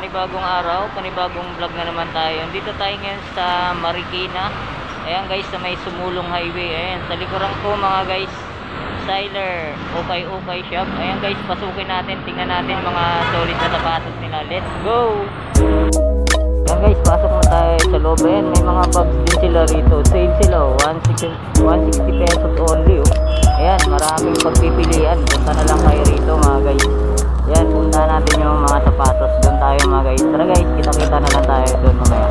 panibagong araw, panibagong vlog na naman tayo. Dito tayo ngayon sa Marikina. Ayan guys, sa may Sumulong Highway. Ayan, sa likuran ko mga guys, Styler, okay shop. Ayan guys, pasukin natin, tingnan natin mga solid na sapatos nila. Let's go! Ayan guys, pasok na tayo sa loob. Ayan, may mga bags din sila rito. Sale sila, 160 pesos only. Ayan, maraming pagpipilian. Punta na lang kayo rito mga guys. Ayan, punta natin yung mga sapatos. Doon tayo mga guys. Tara guys, kita-kita na lang tayo doon mamaya.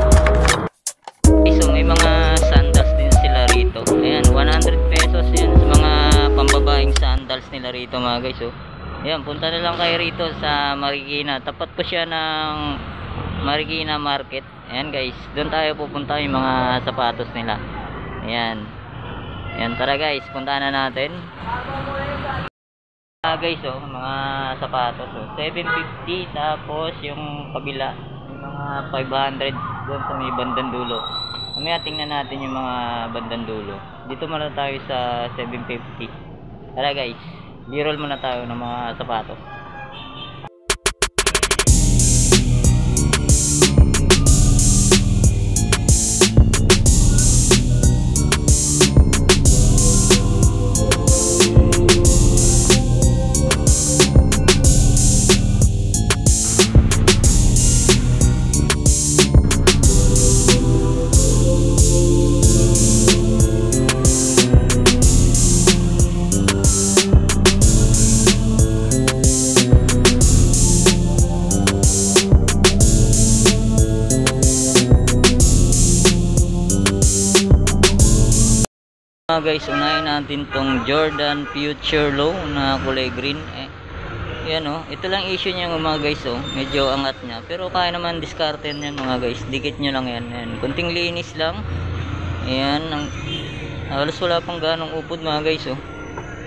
So may mga sandals din sila rito. Ayan, 100 pesos yan sa mga pambabaeng sandals nila rito mga guys. So, ayan, punta na lang kayo rito sa Marikina. Tapat po siya ng Marikina Market. Ayan guys, doon tayo pupunta yung mga sapatos nila. Ayan. Ayan, tara guys, punta na natin. Guys, oh, mga sapatos, oh, 750, tapos yung kabila, yung mga 500 doon sa may bandang dulo. Mamaya tingnan natin yung mga bandang dulo. Dito muna tayo sa 750. Tara guys, b-roll muna tayo ng mga sapatos. Guys, unahin natin tong Jordan Future Low na kulay green. Yan oh, ito lang issue niya mga guys, oh, medyo angat niya, pero kaya naman discarded yan mga guys. Dikit nyo lang yan. Ayan, kunting linis lang. Ayan, halos wala pang ganong upod mga guys, oh.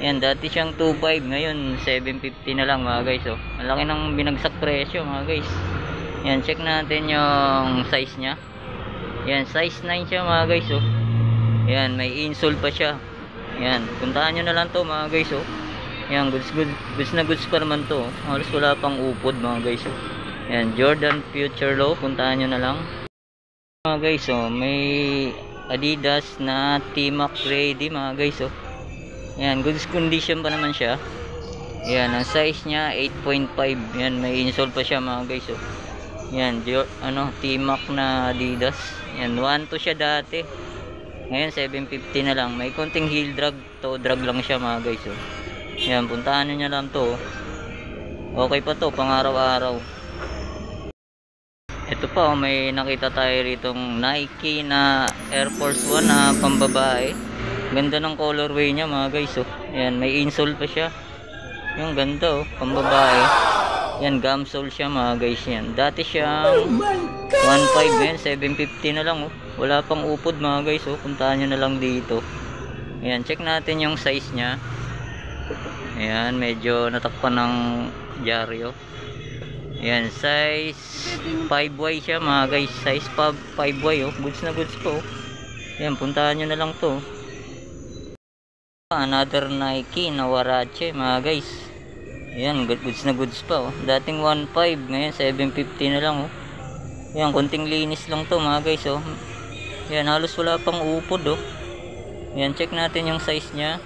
Ayan, dati siyang 2.5, ngayon 750 na lang mga guys, oh. Ang laki ng binagsak presyo mga guys. Ayan, check natin yung size niya. Ayan, size 9 siya mga guys, oh. Ayan, may insole pa siya. Ayan, puntahan nyo na lang to mga guys, oh. Ayan, goods na goods pa naman to, oh. Halos wala pang upod mga guys, oh. Ayan, Jordan Future Low, puntahan nyo na lang mga guys, oh. May Adidas na T-Mac ready mga guys, oh. Ayan, goods condition pa naman siya. Ayan, ang size nya 8.5. Ayan, may insole pa siya mga guys, oh. Ayan, T-Mac na Adidas. Ayan, 1.2 siya dati, ngayon 750 na lang. May konting heel drag, toe drag lang siya mga guys, oh. Ayan, puntahan nyo lang to, oh. Okay pa to, pang araw-araw. Ito pa, oh, may nakita tayo ritong Nike na Air Force 1 na pambabae. Ganda ng colorway niya mga guys, oh. Ayan, may insole pa siya. Yung ganda, oh, pambabae. Yan, gum sole siya mga guys. Yan, dati siyang 1.5, yan 750 na lang, oh. Wala pang upod mga guys, oh. Puntahan nyo na lang dito. Ayan, check natin yung size nya. Ayan, medyo natakpan ng dyaryo. Ayan, size 5Y siya mga guys. Size 5Y, oh. Goods na goods po, oh. Ayan, puntahan nyo na lang to. Another Nike na Warache mga guys. Ayan, goods na goods pa, oh. Dating 1.5, ngayon 750 na lang, oh. Ayan, konting linis lang to mga guys, oh. Ayan, halos wala pang upod, oh. Ayan, check natin yung size nya.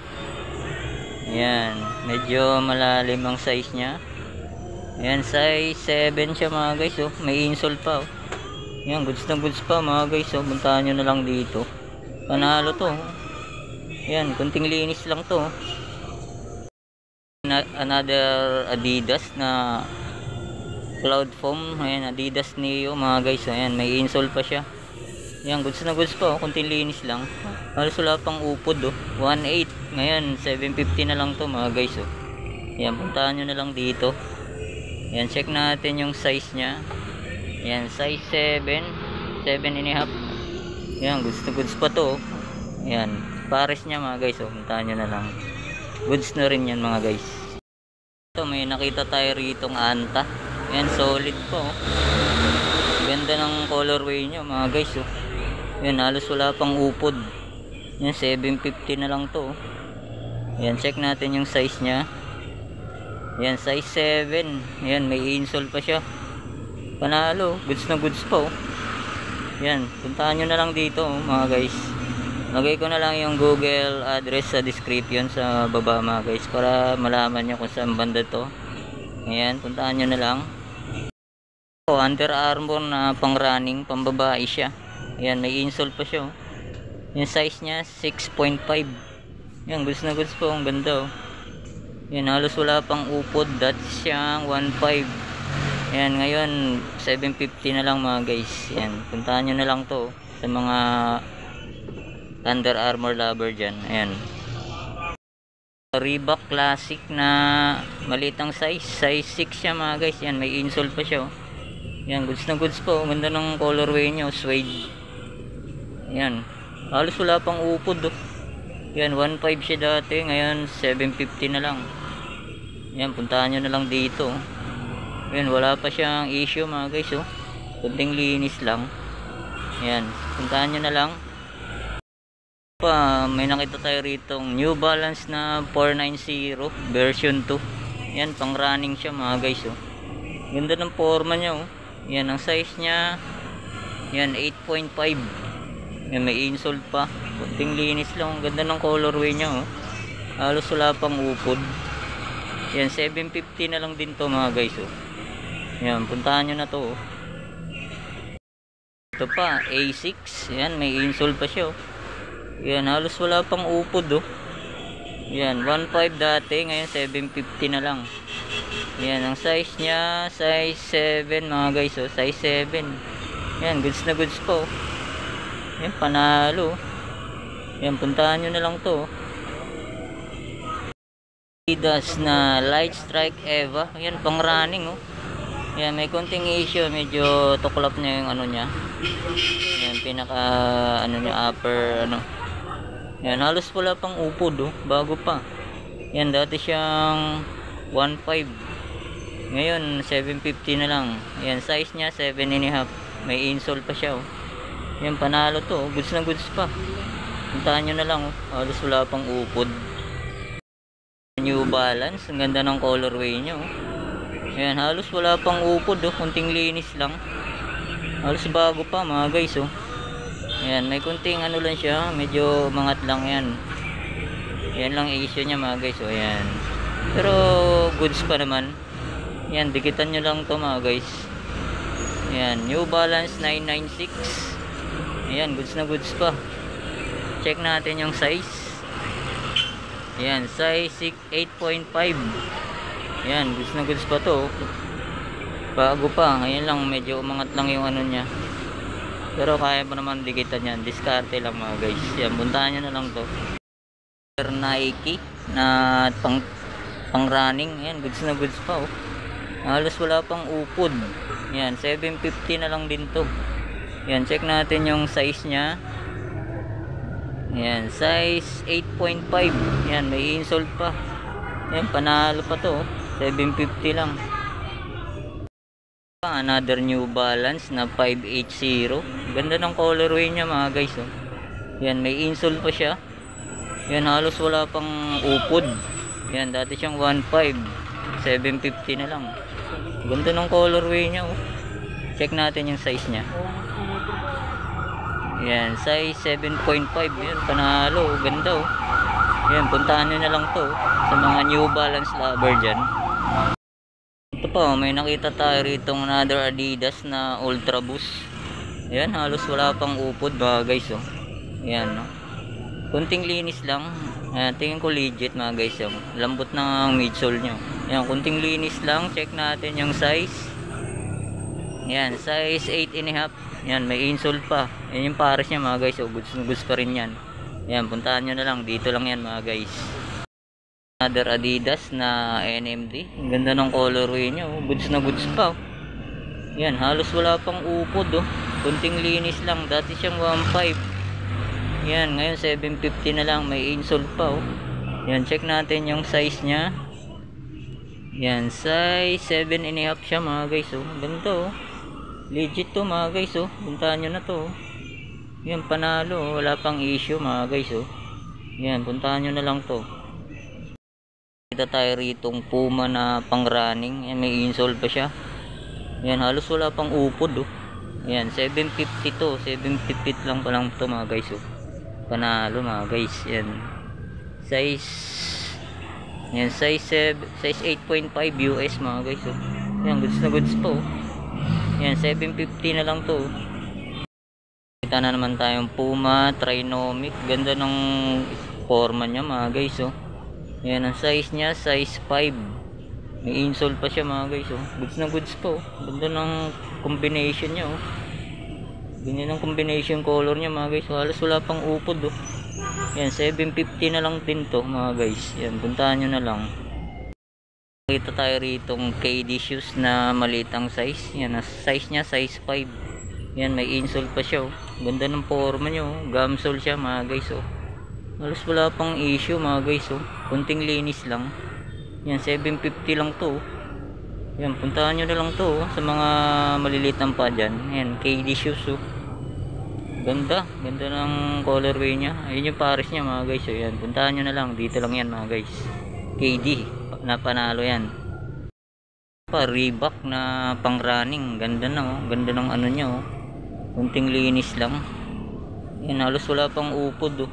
Ayan, medyo malalim ang size nya. Ayan, size 7 siya mga guys, oh. May insole pa, oh. Ayan, goods na goods pa mga guys, oh. Puntahan nyo na lang dito. Panalo to, oh. Ayan, konting linis lang to, oh. Another Adidas na Cloud Foam. Ayan, Adidas Neo mga guys. Ayan, may insole pa siya. Ayan, goods na goods pa, oh. Kunting linis lang. Halos wala pang upod, oh. 1.8, ngayon 750 na lang to mga guys, oh. Ayan, puntahan nyo na lang dito. Ayan, check natin yung size nya. Ayan, size 7 7.5. Ayan, goods na goods pa to, oh. Ayan, pares nya mga guys, oh. Puntahan nyo na lang. Goods na rin yan mga guys. Ito, may nakita tayo ritong Anta. Ayan, solid po, oh. Ganda ng colorway nya mga guys, oh. Ayan, halos wala pang upod. Ayan, 750 na lang to, oh. Ayan, check natin yung size nya. Ayan, size 7. Ayan, may insole pa siya. Panalo, goods na goods pa oh. Yan, puntahan nyo na lang dito oh, mga guys. Lagay ko na lang yung Google address sa description sa baba mga guys, para malaman nyo kung saan banda to. Ayan, puntahan nyo na lang. Under Armour na pang running, pang babae siya. Ayan, may insole pa siya oh. Yung size niya 6.5. Yan, goods na goods po, ang ganda oh. Yan, halos wala pang upod. That's siyang 1.5. Yan, ngayon 750 na lang mga guys. Yan, puntahan nyo na lang to sa mga Under Armour lover dyan. Ayan, Reebok Classic na malitang size, size 6 siya mga guys. Yan, may insole pa siya oh. Yan, goods na goods po, ganda ng colorway nyo, suede. Yan, halos wala pang upod oh. Yan, 1.5 siya dati, ngayon 750 na lang. Yan, puntahan nyo na lang dito. Yan, wala pa siyang issue mga guys oh. Kunting linis lang. Yan, puntahan nyo na lang. May nakita tayo rito New Balance na 490 version 2. Yan, pang running siya mga guys oh. Ganda ng forma niya oh. Yan, ang size niya, yan 8.5. Yan, may insole pa, kunting linis lang. Ganda ng colorway niya oh. Halos wala pang upod. Yan, 750 na lang din to mga guys oh. Yan, puntahan nyo na to oh. Ito pa, A6. Yan, may insole pa siya oh. Yan, halos wala pang upod oh. Yan, 1.5 dati, ngayon 750 na lang. Yan, ang size nya size 7 mga guys oh. Size 7. Yan, goods na goods po oh. Yan, panalo. Yan, puntahan nyo na lang to oh. Adidas na Light Strike Eva. Yan, pang running oh. Yan, may konting issue, medyo tuklap na yung ano nya. Yan, pinaka ano nya, upper ano. Yan, halos wala pang upod oh, bago pa. Yan, dati siyang 1.5. Ngayon 750 na lang. Yan, size nya 7.5. May insole pa siya oh. Yan, panalo to oh. Goods na goods pa. Puntahan nyo na lang oh. Halos wala pang upod. New Balance, ang ganda ng colorway nyo oh. Ayan, halos wala pang upod oh, kunting linis lang. Halos bago pa mga guys oh. Ayan, may kunting ano lang siya, medyo mangat lang yan. Ayan lang issue niya mga guys oh. Ayan, pero goods pa naman. Ayan, dikitan nyo lang to mga guys. Ayan, New Balance 996. Ayan, goods na goods pa. Check natin yung size. Ayan, size 8.5. Yan, goods na goods pa to. Bago pa, ngayon lang medyo umangat lang yung ano nya. Pero kaya pa naman dikitan yan. Diskarte lang mga guys. Yan, puntahan nyo na lang to. Nike na pang running. Yan, goods na goods pa oh. Halos wala pang upod. Yan, 750 na lang din to. Yan, check natin yung size nya. Yan, size 8.5. Yan, may insole pa. Yan, panalo pa to oh. 750 lang. Another New Balance na 580. Ganda ng colorway niya mga guys oh. Yan, may insole pa siya. Yan, halos wala pang upod. Yan, dati siyang 1.5. 750 na lang. Ganda ng colorway niya oh. Check natin yung size niya. Yan, size 7.5. Yan, panalo. Ganda oh. Yan, puntahan nyo na lang to oh, sa mga New Balance lover dyan. Ito pa, may nakita tayo rito another Adidas na Ultra Boost. Ayan, halos wala pang upod mga guys oh. Ayan no, kunting linis lang. Ayan, tingin ko legit mga guys oh. Lambot ng midsole nyo. Ayan, kunting linis lang. Check natin yung size. Ayan, size 8.5. Ayan, may insole pa. Ayan yung pares nya mga guys oh. Goods pa rin yan. Ayan, puntahan nyo na lang. Dito lang yan mga guys. Another Adidas na NMD. Ang ganda ng colorway niya oh. Goods na goods pa oh. Yan, halos wala pang upod oh. Kunting linis lang. Dati siyang 1.5. Yan, ngayon 750 na lang. May insole pa oh. Yan, check natin yung size nya. Yan, size 7.5 siya mga guys oh. Ganda oh. Legit to mga guys oh. Puntahan nyo na to oh. Yan, panalo oh. Wala pang issue mga guys oh. Yan, puntahan nyo na lang to. Kita tayo ritong Puma na pang running. Yan, may insole pa siya. Yan, halos wala pang upod oh. Yan, 750 to. 750 lang pa lang to mga guys oh. Panalo mga guys. Yan. Size yan, size 8.5 US mga guys oh. Yan, goods na goods po. Yan, 750 na lang to. Kita na naman tayong Puma Trinomic. Ganda ng forma niya mga guys oh. Yan, ang size niya, size 5. May insole pa siya mga guys oh. Goods na goods po. Ganda ng combination niya oh. Ganyan ang combination color niya mga guys. Halos wala pang upod oh. Yan, 750 na lang din to mga guys. Yan, puntahan nyo na lang. Kita tayo rito ng KD shoes na malitang size. Yan, size niya size 5. Yan, may insole pa siya oh. Ganda ng forma niya oh. Gum sole siya mga guys oh. Halos wala pang issue mga guys oh. Kunting linis lang. Yan, 750 lang to. Yan, puntahan nyo na lang to sa mga malilitang pa dyan. Yan, KD shoes oh. Ganda ng colorway nya. Ayun yung pares nya mga guys oh. Yan, puntahan nyo na lang. Dito lang yan mga guys. KD, na panalo yan. Reebok na pang running. Ganda na oh. Ganda ng ano nya oh. Kunting linis lang. Yan, halos wala pang upod oh.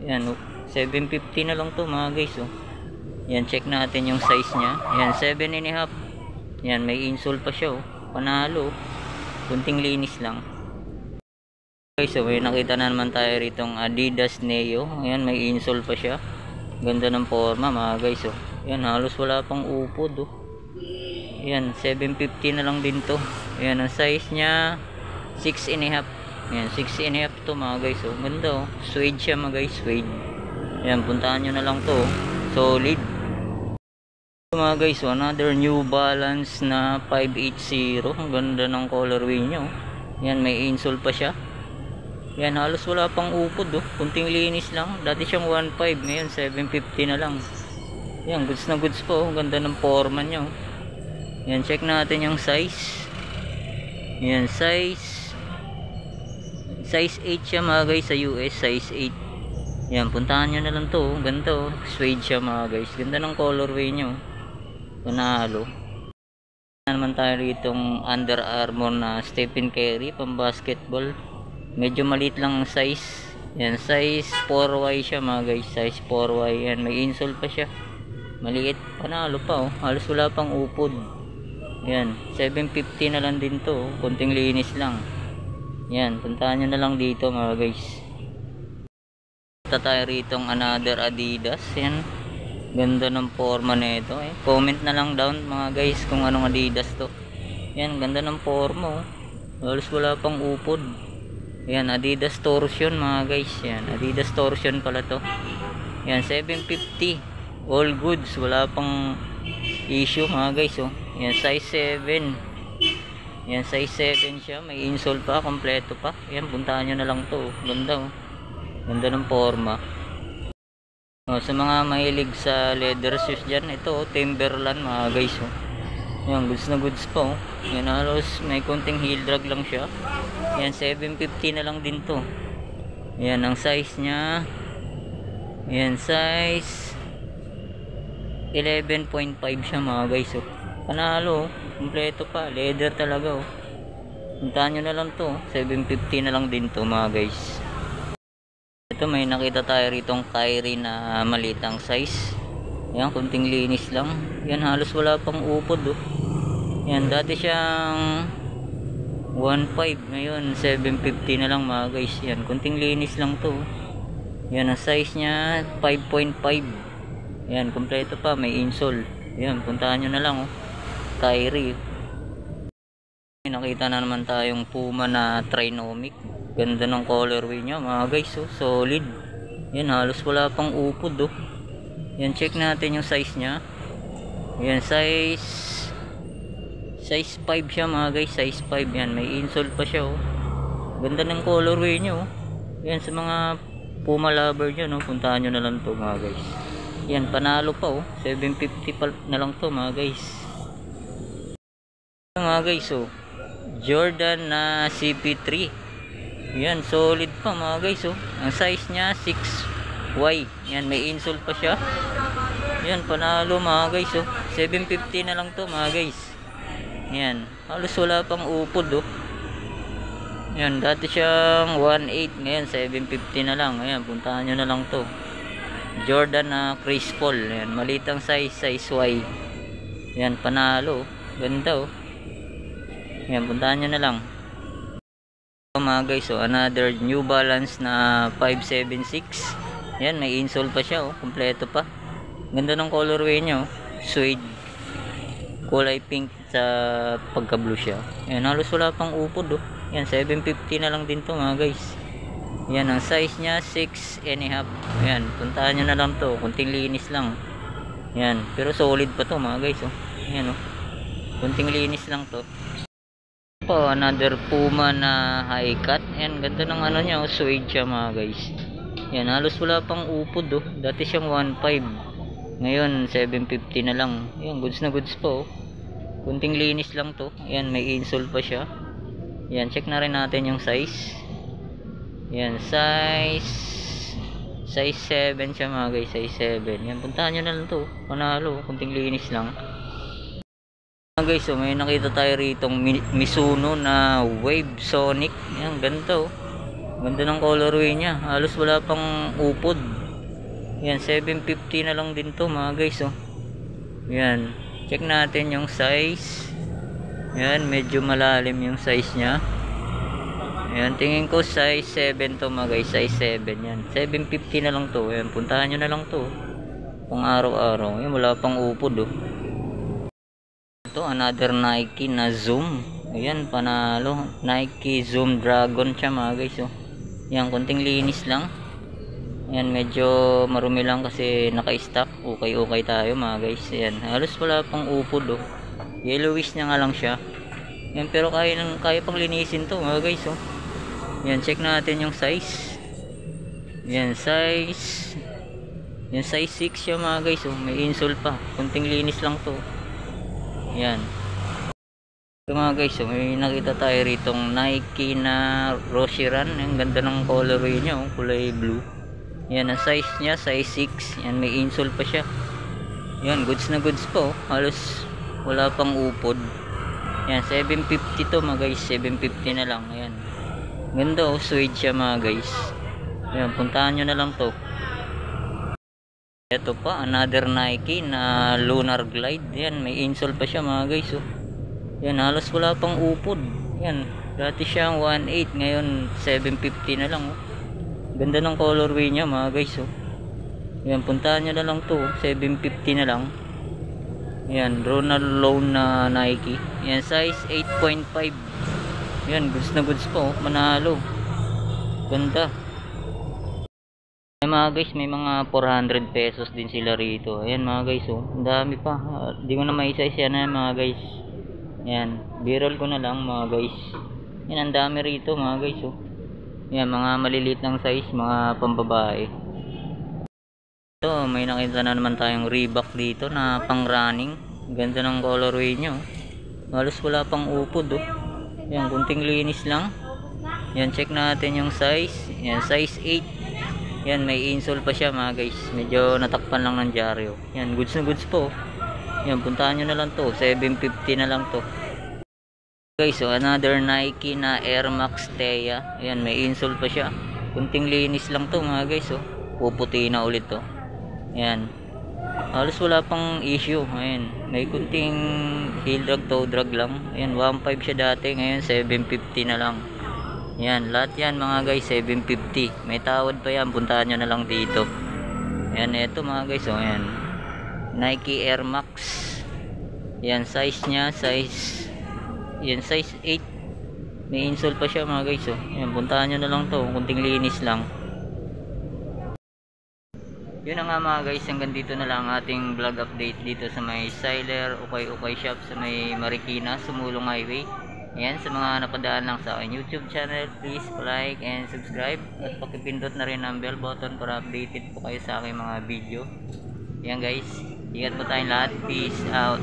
Yan oh. 750 na lang to mga guys oh. Yan, check natin yung size nya. Yan, 7.5. Yan, may insole pa siya oh. Panalo. Kunting linis lang. Okay, so may nakita na naman tayo ritong Adidas Neo. Yan, may insole pa siya. Ganda ng forma mga guys oh. Yan, halos wala pang upod oh. Yan, 750 na lang din to. Yan, ang size nya 6.5. Yan, 6.5 to mga guys oh. Ganda oh. Suede siya mga guys, suede. Yan, puntahan nyo na lang to oh. Solid mga guys, another New Balance na 580. Ang ganda ng colorway nyo. Yan, may insole pa siya. Yan, halos wala pang upod oh. Kunting linis lang. Dati siyang 1.5, ngayon 750 na lang. Yan, goods na goods po. Ang ganda ng forma nyo. Yan, check natin yung size. Yan, size 8 siya mga guys sa US, size 8. Yan, puntahan nyo na lang to. Ganda oh. Suede siya mga guys. Ganda ng colorway nyo. Panalo. Naman tayo ritong Under Armour na Stephen Curry pang basketball. Medyo maliit lang ang size. Yan, size 4Y siya mga guys. Size 4Y. Yan, may insole pa siya. Maliit. Panalo pa oh. Halos wala pang upod. Yan, 750 na lang din to oh. Kunting linis lang. Yan, puntahan nyo na lang dito mga guys. Kita tayo ritong another Adidas. Yan, ganda ng forma nito eh. Comment na lang down mga guys kung anong Adidas to. Yan, ganda ng forma oh. Halos wala pang upod. Yan, Adidas Torsion mga guys. Yan, Adidas Torsion pala to. Yan, 750. All goods, wala pang issue mga guys oh. Yan, size 7. Yan, size 7 siya. May insole pa, kompleto pa. Yan, puntahan nyo na lang to oh. Ganda oh. Ganda ng forma. Oh, sa mga mahilig sa leather shoes dyan, ito oh, Timberland mga guys oh. Yan, goods na goods po oh. Yan, halos may konting heel drag lang siya. Yan, 750 na lang din to. Yan, ang size nya. Yan, size 11.5 siya mga guys oh. Panalo oh. Kompleto pa, leather talaga oh. Puntahan nyo na lang to, 750 na lang din to mga guys. Ito, may nakita tayo ritong Kyrie na malitang size. Yan, kunting linis lang. Yan, halos wala pang upod oh. Yan, dati siyang 1.5, ngayon 750 na lang mga guys. Yan, kunting linis lang to. Yan, ang size nya 5.5. Yan, kompleto pa, may insole. Yan, puntahan nyo na lang oh. Kyrie. Nakita na naman tayong Puma na Trinomic. Ganda ng colorway niya mga guys oh. Solid. Yan, halos wala pang upod oh. Yan, check natin yung size nya. Yan, size 5 siya mga guys. Size 5 yan. May insole pa siya oh. Ganda ng colorway niya oh. Yan, sa mga Puma lover nyo no, puntahan nyo na lang to mga guys. Yan, panalo pa oh. 750 pa na lang to mga guys. Mga guys oh, Jordan na CP3. Yan, solid pa mga guys oh. Ang size nya 6Y. Yan, may insole pa siya. Yan, panalo mga guys oh. 750 na lang to mga guys. Yan, halos wala pang upod oh. Yan, dati siyang 1.8, ngayon 750 na lang. Ayan, puntahan nyo na lang to. Jordan na Crisp-Fall. Yan, malitang size Y. Yan, panalo. Ganda oh. Yan, puntahan nyo na lang. Mga guys, so another New Balance na 576. Yan, may insole pa siya oh, kompleto pa. Ganda ng colorway niya oh, suede, kulay pink sa pagka blue siya. Yan, halos wala pang upod oh. Yan, 750 na lang din to mga guys. Yan, ang size niya 6.5. Yan, puntahan nyo na lang to, kunting linis lang. Yan, pero solid pa to mga guys oh. Yan oh, kunting linis lang to. Another Puma na high cut. Yan, ganda ng ano niya oh, suede siya mga guys. Yan, halos wala pang upod oh. Dati siyang 1.5, ngayon 750 na lang. Yan, goods na goods po oh. Kunting linis lang to. Yan, may insole pa siya. Yan, check na rin natin yung size. Yan, size 7 siya mga guys, size 7. Yan, puntahan nyo na lang to, panalo, kunting linis lang. Mga guys, so may nakita tayo ritong Mizuno na Wave Sonic. Yan, ganito oh. Ganda ng colorway niya, halos wala pang upod. Yan, 750 na lang din to mga guys oh. Yan, check natin yung size. Yan, medyo malalim yung size niya. Yan, tingin ko size 7 to mga guys, size 7. Yan, 750 na lang to. Yan, puntahan nyo na lang to, pang araw-araw. Yan, wala pang upod oh. Ito, another Nike na Zoom. Ayan, panalo. Nike Zoom Dragon siya mga guys oh. Yan, kunting linis lang. Yan, medyo marumi lang kasi naka-stock. Okay tayo mga guys. Yan, halos wala pang upod oh. Yellowish na nga lang siya. Yan, pero kaya pang linisin to mga guys oh. Yan, check natin yung size. Yan, size 6 siya mga guys oh. May insole pa, kunting linis lang to. Yan. So mga guys, so may nakita tayo ritong Nike na Roshiran. Ang ganda ng colorway niya oh, kulay blue. Yan, ang size niya size 6. Yan, may insole pa siya. Yan, goods na goods po oh. Halos wala pang upod. Yan, 750 to mga guys, 750 na lang. Ayan, ganda oh, suede siya mga guys. Yan, puntahan nyo na lang to. Ito pa, another Nike na Lunar Glide. Yan, may insole pa siya mga guys oh. Yan, halos wala pang upod. Yan, dati siyang 1.8, ngayon 750 na lang oh. Ganda ng colorway niya mga guys oh. Yan, puntahan nyo na lang to, 750 na lang. Yan, Ronald Loan na Nike. Yan, size 8.5. Yan, goods na goods po, manalo. Ganda. Ay mga guys, may mga 400 pesos din sila rito. Ayan mga guys oh, ang dami pa. Di ko na maisa-isa na mga guys. Yan, b-roll ko na lang mga guys. Yan, ang dami rito mga guys oh. Yan, mga maliliit ng size, mga pambabae. Ito, may nakita na naman tayong Reebok dito na pang running. Ganda ng colorway nyo. Halos wala pang upod oh. Yan, kunting linis lang. Yan, check natin yung size. Yan, size 8. Yan, may insole pa siya mga guys. Medyo natakpan lang ng dyaryo. Yan, goods na goods po. Yan, puntahan nyo na lang to, 750 na lang to. Guys, so another Nike na Air Max Thea. Yan, may insole pa siya. Kunting linis lang to mga guys oh. Puputi na ulit to. Yan, halos wala pang issue. Ayan, may kunting heel drag, toe drag lang. Ayan, 1.5 siya dati, ngayon 750 na lang. Yan, lahat yan mga guys 750. May tawad pa yan, puntahan nyo na lang dito. Yan, eto mga guys oh. Ayan, Nike Air Max. Yan, size nya size 8. May insole pa siya mga guys oh. Yan, puntahan nyo na lang to, kunting linis lang. Yun na nga mga guys, hanggang dito na lang ating vlog update dito sa may Siler Okay Shop sa may Marikina, Sumulong Highway. Ayan, sa mga napadaan lang sa aking YouTube channel, please like and subscribe at pakipindot na rin ang bell button para updated po kayo sa aking mga video. Ayan guys, ingat po tayong lahat, peace out.